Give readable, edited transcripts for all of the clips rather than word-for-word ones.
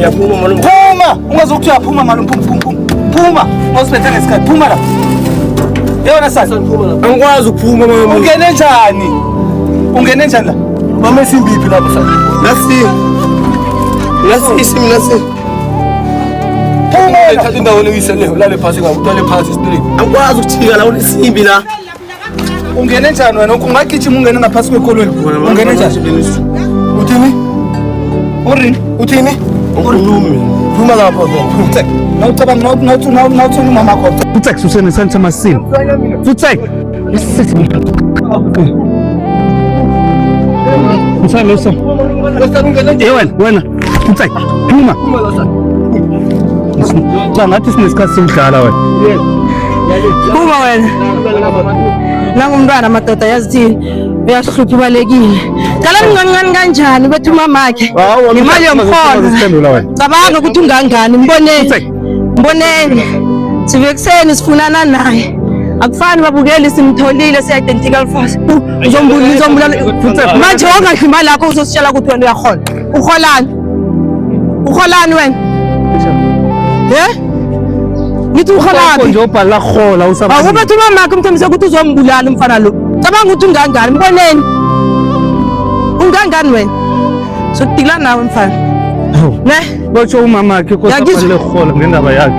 Ngiyaphuma malume. Phuma, ungazokuthi uyaphuma malume, phuma. Ngosiphethe ngesikhathi, phuma la. Yona sasa. Angikwazi ukuphuma mama. Ungene njani? Ungene njani la? Mama isimbiphi lapho sasa? Nasi. Phuma, ethatha indawo leyo lale phasi ngabe uthale phasi straight. Angikwazi ukuthika la unesimbi la. Ungene njani wena? Ungagijima ungene ngaphasi kwekolweni. Ungene njani? Uthini? Uthini? Ukhulumi. Phuma lapho Futsek. Nawucabanga nawuthi umama wakho. Futsek susene santha masini. Futsek. Msana. Wena. Futsek. Phuma. Ngathi sinesikhathi somdlala wena. Phuma wena. Nangumntwana madoda yazithini uyahlupha ubalekile. Cala mncancane kanjani bethu mamakhe. Imali yomkhona. Cabanga ukuthi ungangani mboneni. Sivekuseni sifunana naye. Akufani babukeli simtholile si-identical first. Uzombulala. Manje wonga imali yakho uzositshela ukuthi wena uyahola. Uholani wena? Ngithi uholaphi? Nje ubhala khola usaba. Awubethu mamakhe umthembise ukuthi uzombulala umfana lo. Cabanga ukuthi ungangani mboneni. Ungangani wena? Sokutikla nawe mfana. Ne? Botsho umamakhe kosaphele khola ngendaba yakhe.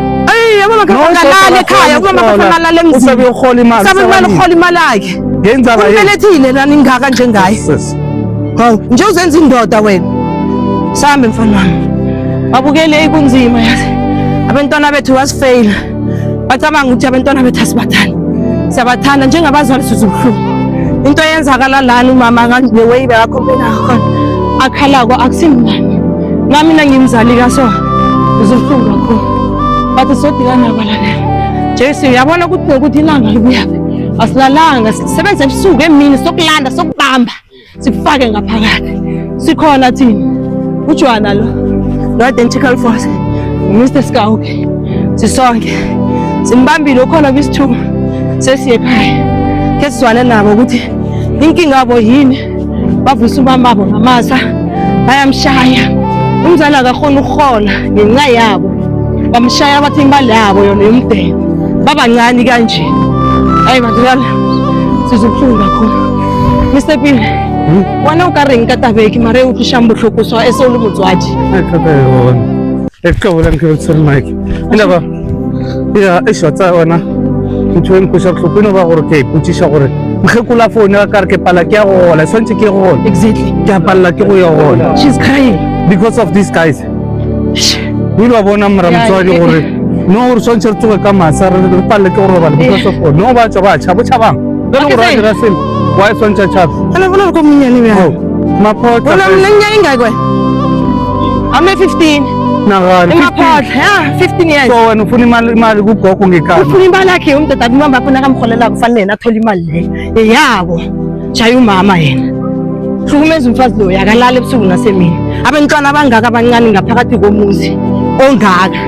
Yabo makalala ekhaya kuba makalala emzini. Usabe ukhola imali. Usabe ukhola imali yakhe. Ngenzaba yini? Ubelethile nani ngaka njengaye. Hawu, nje uzenza indoda wena. Sambe mfana wami. Babukele kunzima yazi. Abantwana bethu wasifeyila. Bacabanga ukuthi abantwana bethu asibathanda. Siyabathanda njengabazali sizobuhlungu. Into yenzakala lana umama ngane way bekakhomphela khona. Akhalako akusimnani. Nami ngimzali kaso. Uzobuhlungu kakhulu. Bathi sodikana kwalalela. Jesu uyabona ukuthi ilanga libuyaphi. Asilalanga sisebenza ebusuku emini sokulanda sokubamba. Sikufake ngaphakathi. Sikhona thina. Ujwana lo. Identical force. Mr. Skauke. Sisonke. Simbambile ukhona kwisithuba. Sesiye ekhaya. Ke sizwane nabo ukuthi inkinga yabo yini. Bavusa umama wabo ngamasa. Bayamshaya. Umzali akakhona ukuhola ngenxa yabo. Bamshaya bathi imali yabo yona yomdeni. Babancane kanje. Hayi bandlala. Sizobuhlungu kakhulu. Mr. Pile. Wana ukareng katabeki mare ukishambo hlokoso esolo motswadi. Ekhabe yona. Ekhola ngikutshela Mike. Indaba ya eshotsa wona. Ntwe nkusha hlopino ba gore ke putsisha gore mkhekula phone ya ka re ke pala ke go gola swantse ke go gola. Exactly. Ke pala ke go ya gola. She's crying because of these guys. Wilo wa bona mra motswadi gore no re swantse re tsoga ka masa re pala ke go robala because of no ba cha botšhabang. Ke go ra dira sel. Why swantse chap? Ana bona go mnyane bya. Mapota. Bona mnyane ingakwe. Ame 15. Nagani. Yeah, 15 years. So wena ufuna imali kugogo ngekhaya. Ufuna imali yakhe umntata kumamba afuna kamkholela kufanele athola imali le. Yabo. Jaya umama yena. Hlukumeza umfazi lo yakalala ebusuku nasemini. Abantwana abangaka abancane ngaphakathi komuzi. Ongaka.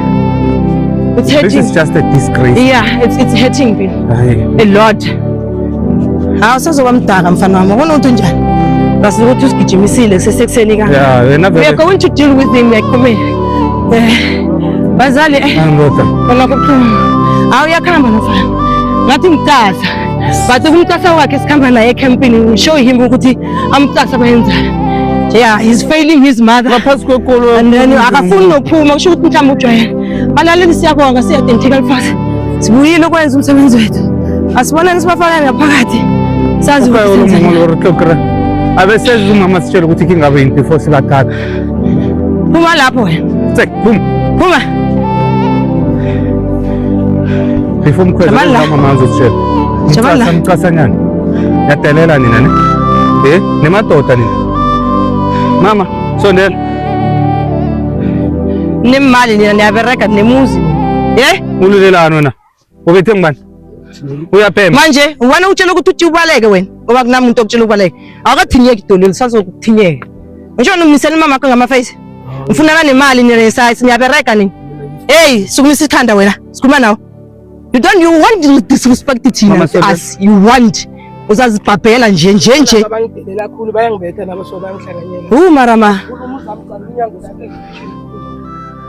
This is just a disgrace. Yeah, it's hurting me. A lot. Awusazoba mdaka mfana wami. Ubona ukuthi njani? Basi ukuthi usigijimisile sesekuseni ka. Yeah, we are going to deal with him like come. Bazali Angoda. Bona kuphuma. Awuyakhamba mfana. Ngathi ngicasa. Bathi kumcasa wakhe sikhamba naye camping show him ukuthi amcasa bayenza. Yeah, he's failing his mother. Ngaphasi kwekolo. And then akafuni nokuphuma kusho ukuthi mhlawumbe ujwayele. Balaleli siyabonga siya-identical fast. Sibuyile ukwenza umsebenzi wethu. Asibonani sibafana ngaphakathi. Sazi ukuthi senza. Abe sezi umama sitshela ukuthi kingabe yinto force bathatha. Phuma lapho wena. Tsek, phuma. Before mkhwela mama azotshela. Jabala. Samcasanyana. Yadelela nina ne? Nemadoda nina. Mama, sondela. Nemali nina niyabereka nemuzi. Ululelana wena. Ubethe ngibani? Uyaphema. Manje wena utshela ukuthi ubaleke wena. Ngoba kunami umuntu okutshela ubaleke. Awukathinyeki idolo lisazokuthinyeka. Ngisho nomisela mama akho ngamaface. Ngifuna nemali niresize niyabereka nini? Hey, sukumisa ikhanda wena. Sikhuluma nawe. You want to disrespect it as you want. Uzazibhabhela nje. Abangidelela kakhulu bayangibetha nabo so bangihlanganyela. Marama.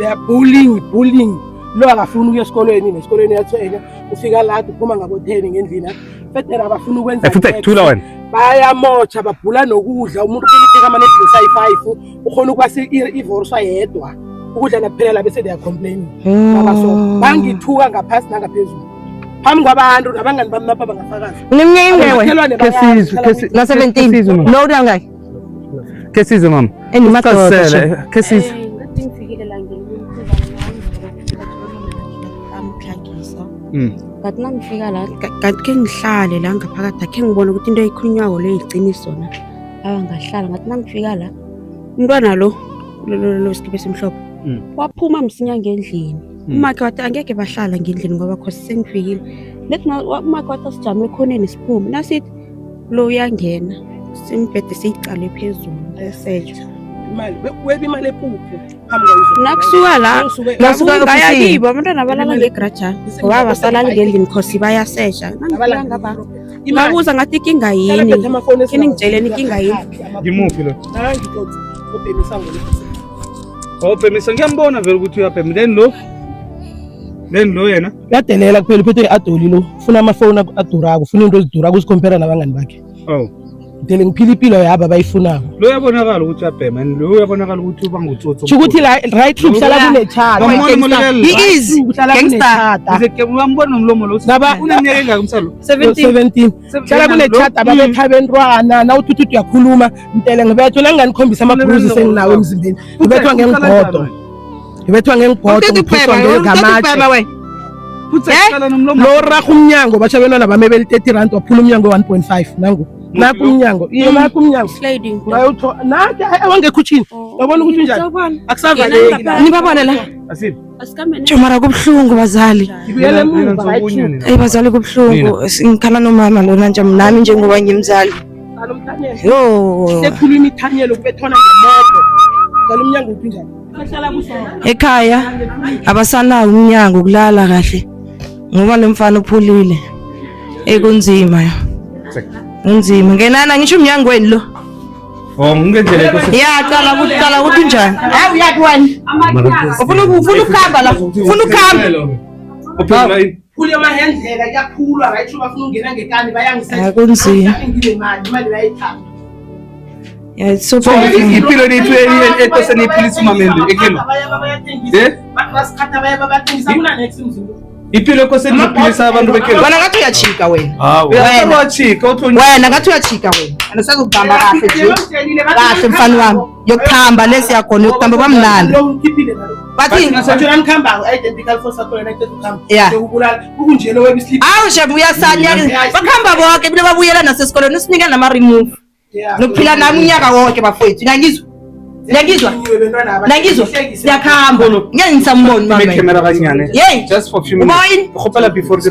they are bullying lo akafuna ukuya esikolweni nesikolweni yathwenya ufika la uphuma ngabo 10 ngendlini fetera abafuna ukwenza thula wena bayamotsha babhula nokudla umuntu ulipheka ama Netflix ayi5 ukhona ukwasi ivorsa yedwa ukudla naphelela bese they complain abaso bangithuka ngaphasi nangaphezulu phambi kwabantu nabangani bami lapha bangafakazi uneminyaka wewe na 17 no dangaki kesizo mama endimadoda kesizo Ngifikile la Kathi nangifika la kanti ke ngihlale la ngaphakathi akhe ngibona ukuthi into eyikhulunywayo le iqiniso na abangahlala ngathi nangifika la umntwana lo sikibe simhlophe waphuma msinya ngendlini umakhe wathi angeke bahlala ngendlini ngoba khosi sengifikile lethi umakhe wathi sijame ekhoneni siphume nasithi lo uyangena simbhede siyiqale phezulu eseja imali webe imali ephupho phambi kwayo nakusuka la bayakibo abantwana balala ngegrajana ngoba basalala ngendlini khosi bayasesha nangifika ngaba imabuza ngathi inkinga yini kini ngitsheleni inkinga yini ngimuphi lo ngixoxa ubhemisa ngiyambona ngiyambona vele ukuthi uyabhema then lo yena yadelela kuphela uphethe iadoli lo ufuna amafoni adurako ufuna into ezidurako uzikompara nabangani bakhe ngidele ngiphila impilo yabo abayifunako lo uyabonakala ukuthi uyabhema lo uyabonakala ukuthi uba ngutsotso ukuthi la right trip hlala kunechata Easy gangster uyambona nomlomo lo uneminyaka engaka umsalo 17 hlala kunechata ababetha abantwana na uthi uyakhuluma ngidele ngibethwe nanganikhombisa amabruzi senginawo emzimbeni ngibethwa ngengigodo ngibethwa ngengamatshe lo rahu umnyango basha abantwana bami beli 30 rand waphula umnyango 1.5 nangu nakho umnyango nakho umnyango sliding ngayotho nathi awangekhuchini yabona ukuthi njani akusavaleki nibabona la asiphi asikamene mara kubhlungu bazali bazali kubhlungu ngikhala nomama lona nje nami njengoba ngimzali yo sekhuluma imithanyelo kubethona ngemoto ngalo umnyango uthi njani ekhaya abasanawo umnyango kulala kahle ngoba lomfana uphulile ekunzima unzima ngenana ngisho umnyangweni lo ngenzele qala ukuthi njani hayi uyathi wena ufuna ukuhamba la ufuna ukuhamba kule mahendlela yaphulwa right bafuna ungena ngekani bayangisenza akunzima imali bayithatha so impilo lethu ekoseni iphilisa umamende ekelo basikhatha bayabathengisa kuna next mzimba impilo ekoseni iphilisa abantu bekelo wena ngathi uyachika wena uyachika wena ngathi uyachika wena anasazokugamba kahle nje kahle mfana wami yokuhamba lesi yakhona yokuhamba kwamnandi bathi ngasathela nikhamba identical force akho yena ekuhamba ukubulala ukunjelo webislip awu shebu uyasanya bakhamba bonke bile babuyela nasesikoleni usinika nama remove nokuphila nami unyaka wonke bafowethu ngiyangizwa siyakhamba ngeke ngisamboni mama camera kanyane hey just for few minutes khopela before